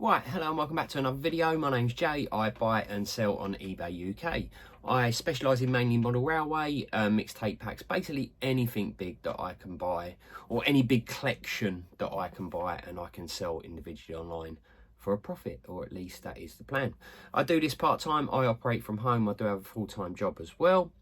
Right, hello and welcome back to another video. My name's Jay. I buy and sell on eBay UK. I specialise in mainly model railway, mixed tape packs, basically anything big that I can buy, or any big collection that I can buy and I can sell individually online for a profit, or at least that is the plan. I do this part-time. I operate from home. I do have a full-time job as well.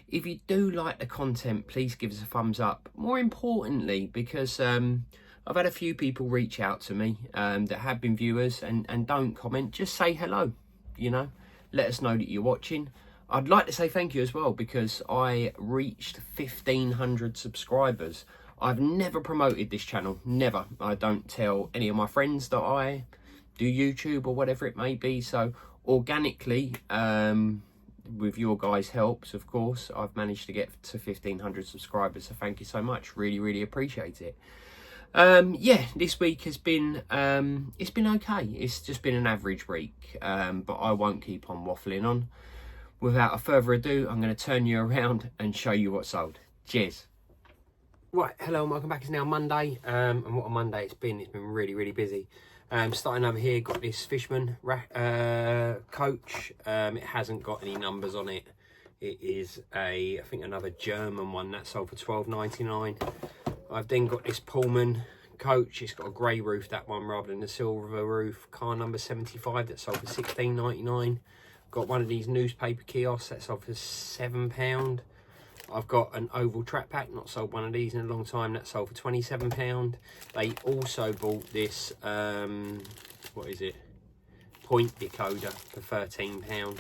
If you do like the content, please give us a thumbs up. More importantly, because I've had a few people reach out to me that have been viewers and don't comment, just say hello, you know, let us know that you're watching. I'd like to say thank you as well, because I reached 1,500 subscribers. I've never promoted this channel, never. I don't tell any of my friends that I do YouTube or whatever it may be. So organically, with your guys' helps, of course, I've managed to get to 1,500 subscribers. So thank you so much. Really appreciate it. Yeah, this week has been it's been okay. It's just been an average week, but I won't keep on waffling on. Without further ado, I'm going to turn you around and show you what's sold. Cheers. Right, hello and welcome back. It's now Monday, and what a Monday it's been really busy. Starting over here, got this Fishman coach. It hasn't got any numbers on it. It is I think another German one that sold for £12.99. I've then got this Pullman coach. It's got a grey roof, that one, rather than the silver roof. Car number 75 that sold for £16.99. Got one of these newspaper kiosks that sold for £7. I've got an oval track pack, not sold one of these in a long time, that sold for £27. They also bought this, what is it? Point decoder for £13.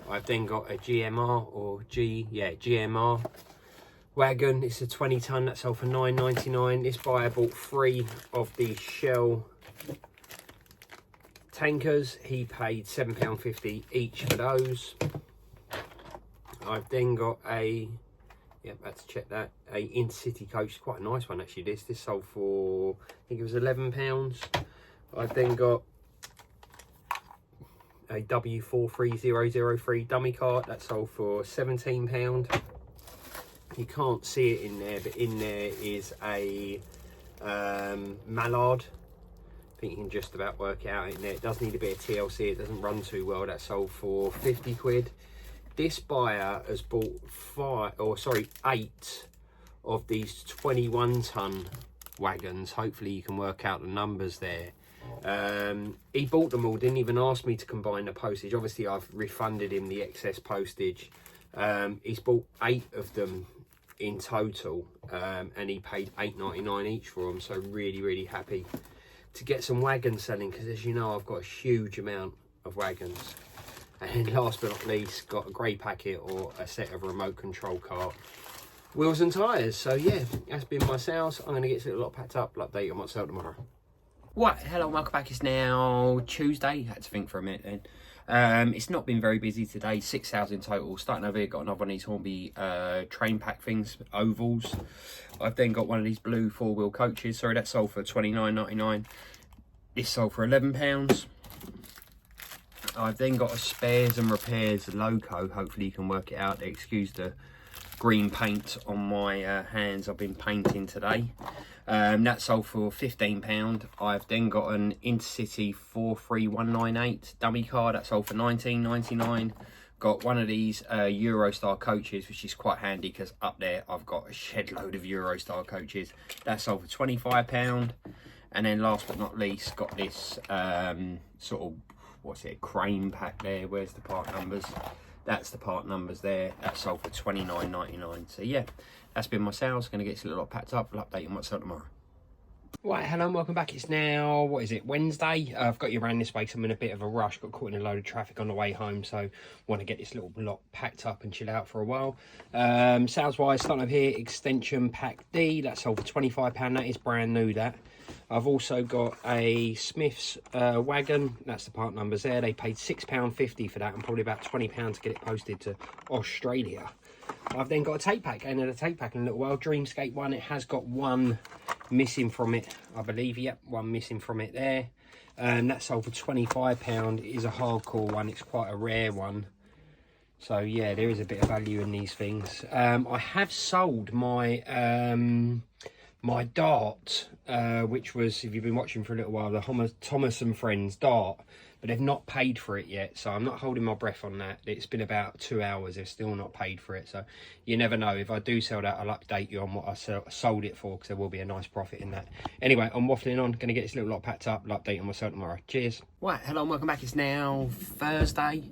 I've then got a GMR or GMR wagon. It's a 20 ton that sold for £9.99. This buyer bought 3 of these Shell tankers. He paid £7.50 each for those. I've then got a, had to check that, a Intercity coach. Quite a nice one actually. This sold for, I think it was £11. I've then got a W43003 dummy cart that sold for £17. You can't see it in there, but in there is a mallard. I think you can just about work it out in there. It does need a bit of TLC. It doesn't run too well. That sold for 50 quid. This buyer has bought 8 of these 21 ton wagons. Hopefully you can work out the numbers there. He bought them all, didn't even ask me to combine the postage. Obviously I've refunded him the excess postage. He's bought 8 of them in total, and he paid £8.99 each for them. So really happy to get some wagons selling, because as you know, I've got a huge amount of wagons. And then last but not least, got a grey packet or a set of remote control cart, wheels and tyres. So yeah, that's been my sales. I'm going to get a lot packed up. I'll update you on what's out tomorrow. Right, hello, welcome back. It's now Tuesday. I had to think for a minute then. It's not been very busy today. 6 sales in total. Starting over here, got another one of these Hornby train pack things, ovals. I've then got one of these blue 4-wheel coaches. Sorry, that sold for £29.99. This sold for £11. I've then got a spares and repairs loco. Hopefully you can work it out. Excuse the green paint on my hands. I've been painting today. That sold for £15. I've then got an Intercity 43198 dummy car that sold for £19.99. Got one of these Eurostar coaches, which is quite handy because up there I've got a shed load of Eurostar coaches. That sold for £25. And then last but not least, got this sort of, what's it, crane pack there. Where's the part numbers? That's the part numbers there. That sold for £29.99. So yeah, that's been my sales. Going to get a little lot packed up. I'll update you on what's out tomorrow. Right, hello and welcome back. It's now, what is it, Wednesday? I've got you around this way, so I'm in a bit of a rush. Got caught in a load of traffic on the way home, so want to get this little lot packed up and chill out for a while. Sales wise, starting over here, extension pack D. That sold for £25. That is brand new, that. I've also got a Smith's wagon. That's the part numbers there. They paid £6.50 for that, and probably about £20 to get it posted to Australia. I've then got a tape pack, and a tape pack in a little while. Dreamscape one. It has got one missing from it, I believe. Yep, one missing from it there. That sold for £25. It is a hardcore one. It's quite a rare one. So yeah, there is a bit of value in these things. I have sold my my dart, which was, if you've been watching for a little while, the Thomas and Friends dart, but they've not paid for it yet, so I'm not holding my breath on that. It's been about 2 hours, they've still not paid for it, so you never know. If I do sell that, I'll update you on what I sold it for, because there will be a nice profit in that. Anyway, I'm waffling on, going to get this little lot packed up. I'll update you on my sale tomorrow. Cheers. Right, hello and welcome back. It's now Thursday.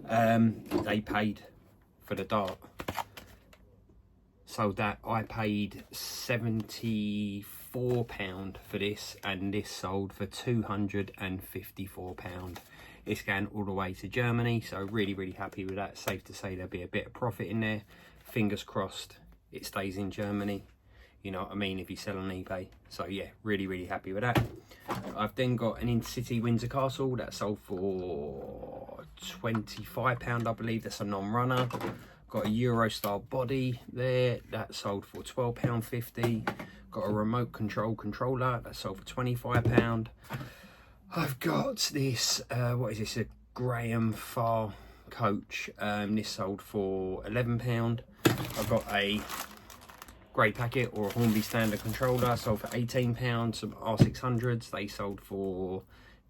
They paid for the dart. Sold that. I paid £74 for this, and this sold for £254. It's going all the way to Germany, so really happy with that. Safe to say there'll be a bit of profit in there. Fingers crossed it stays in Germany, you know what I mean, if you sell on eBay. So yeah, really happy with that. I've then got an Intercity Windsor Castle that sold for £25, I believe. That's a non-runner. Got a Eurostar body there that sold for £12.50. Got a remote control controller that sold for £25. I've got this, what is this, a Graham Farr coach. This sold for £11. I've got a grey packet or a Hornby standard controller, sold for £18. Some R600s, they sold for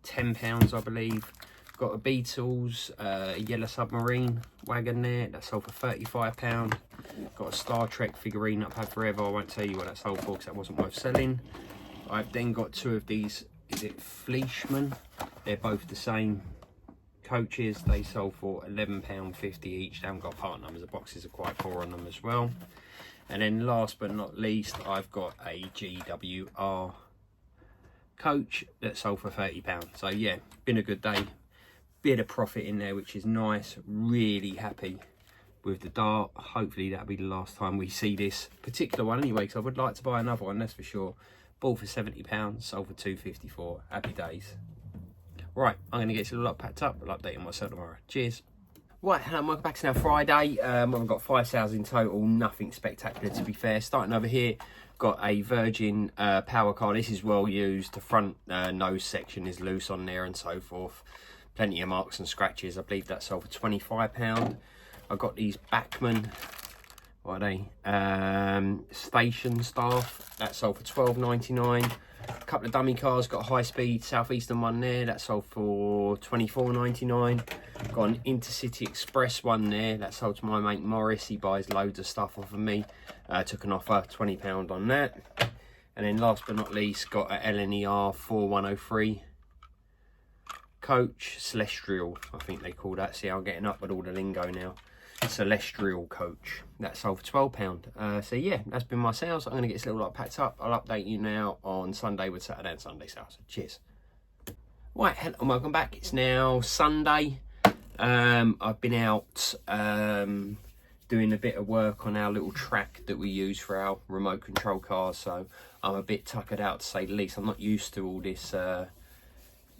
£10, I believe. Got a Beatles, a yellow submarine wagon there, that sold for £35. Got a Star Trek figurine I've had forever. I won't tell you what that sold for because that wasn't worth selling. I've then got two of these, is it Fleishman? They're both the same coaches. They sold for £11.50 each. They haven't got part numbers, the boxes are quite poor on them as well. And then last but not least, I've got a GWR coach that sold for £30. So yeah, been a good day. Bit of profit in there, which is nice. Really happy with the dart. Hopefully that'll be the last time we see this particular one anyway, because I would like to buy another one, that's for sure. Bought for £70, sold for £254. Happy days. Right, I'm going to get this little lot packed up. I'll update you on myself tomorrow. Cheers. Right, hello, welcome back. It's now Friday. I've got 5 sales in total, nothing spectacular to be fair. Starting over here, got a Virgin power car. This is well used. The front nose section is loose on there and so forth. Plenty of marks and scratches. I believe that sold for £25. I got these Bachmann, what are they? Station staff. That sold for £12.99. A couple of dummy cars. Got a high-speed Southeastern one there. That sold for £24.99. Got an Intercity Express one there. That sold to my mate Morris. He buys loads of stuff off of me. Took an offer, £20 on that. And then last but not least, got a LNER 4103. Coach Celestial, I think they call that. See, I'm getting up with all the lingo now. Celestial coach. That sold for £12. So yeah, that's been my sales. I'm going to get this little lot packed up. I'll update you now on Sunday with Saturday and Sunday sales. Cheers. Right, hello and welcome back. It's now Sunday. I've been out doing a bit of work on our little track that we use for our remote control cars. So I'm a bit tuckered out, to say the least. I'm not used to all this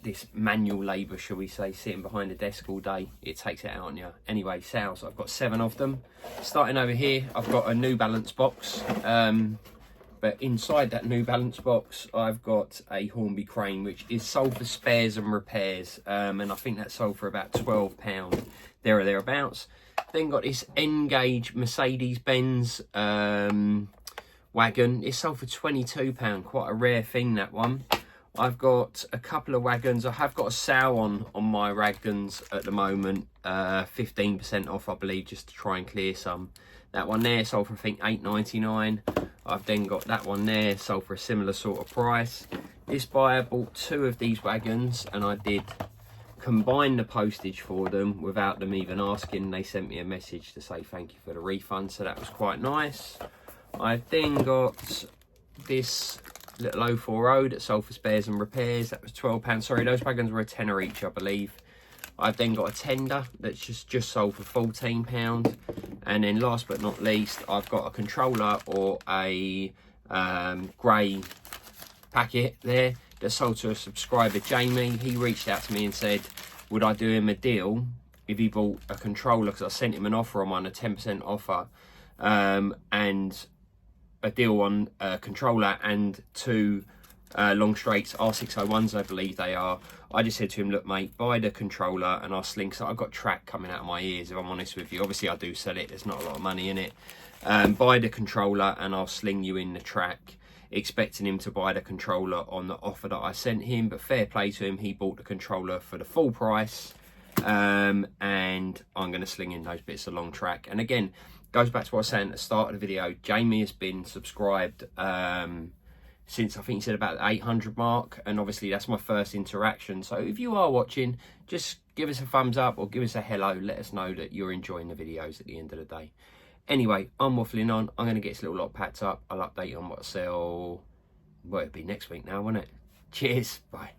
this manual labour, shall we say, sitting behind a desk all day. It takes it out on you. Anyway, sales, I've got 7 of them. Starting over here, I've got a New Balance box, but inside that New Balance box I've got a Hornby crane, which is sold for spares and repairs, and I think that sold for about £12 there or thereabouts. Then got this N-Gauge Mercedes-Benz wagon. It's sold for £22, quite a rare thing, that one. I've got a couple of wagons. I have got a sale on my wagons at the moment, 15% off, I believe, just to try and clear some. That one there sold for, I think, £8.99. I've then got that one there, sold for a similar sort of price. This buyer bought 2 of these wagons, and I did combine the postage for them without them even asking. They sent me a message to say thank you for the refund, so that was quite nice. I've then got this little 040 that sold for spares and repairs. That was £12. Sorry, those wagons were a tenner each, I believe. I've then got a tender that's just sold for £14. And then last but not least, I've got a controller or a grey packet there that sold to a subscriber, Jamie. He reached out to me and said, would I do him a deal if he bought a controller, because I sent him an offer on one, a 10% offer, and a deal on a controller and 2 long straights R601s, I believe they are. I just said to him, look mate, buy the controller and I'll sling. So I've got track coming out of my ears, if I'm honest with you. Obviously I do sell it, there's not a lot of money in it. Buy the controller and I'll sling you in the track. expecting him to buy the controller on the offer that I sent him, but fair play to him, he bought the controller for the full price. And I'm going to sling in those bits along track. And again, goes back to what I was saying at the start of the video. Jamie has been subscribed since I think he said about the 800 mark, and obviously that's my first interaction. So if you are watching, just give us a thumbs up or give us a hello. Let us know that you're enjoying the videos at the end of the day. Anyway, I'm waffling on. I'm going to get this little lot packed up. I'll update you on what I sell. Well, it'll be next week now, won't it? Cheers. Bye.